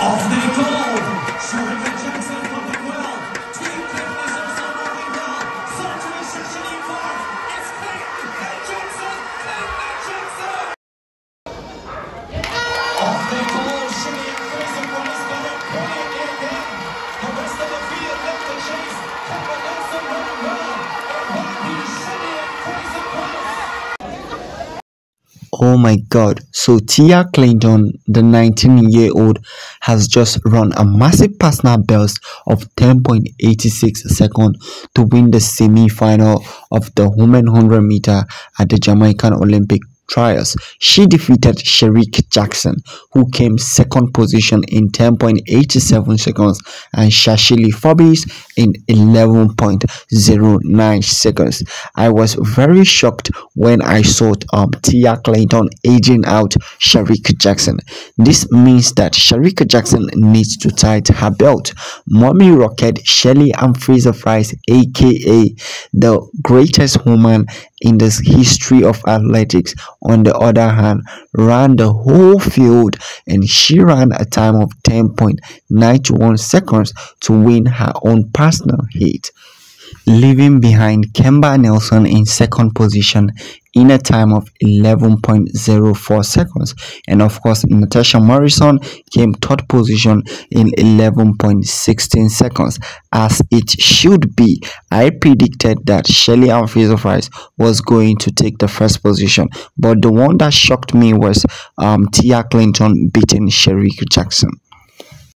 Off they go! Shericka Jackson pumping well. Team Clayton is also moving well. Surgery Shelly Park. It's Clayton and Jackson. Clayton and Jackson. Off they go! Shelly and Fraser Pryce got it brilliant again. The rest of the field left the chase. Kevin Nelson running well. It might be Shelly and Fraser Pryce. Oh my god, so Tia Clayton, the 19-year-old, has just run a massive personal best of 10.86 seconds to win the semi-final of the women 100 meter at the Jamaican Olympic trials. She defeated Shericka Jackson, who came second position in 10.87 seconds, and Shelly in 11.09 seconds. I was very shocked when I saw Tia Clayton edging out Shericka Jackson. This means that Shericka Jackson needs to tighten her belt. Mommy Rocket, Shelly and Fraser Pryce, aka the greatest woman in the history of athletics, on the other hand, ran the whole field, and she ran a time of 10.91 seconds to win her own personal heat, leaving behind Kemba Nelson in second position in a time of 11.04 seconds, and of course Natasha Morrison came third position in 11.16 seconds. As it should be, I predicted that Shelly and Fraser Pryce was going to take the first position, but the one that shocked me was Tia Clayton beating Shericka Jackson.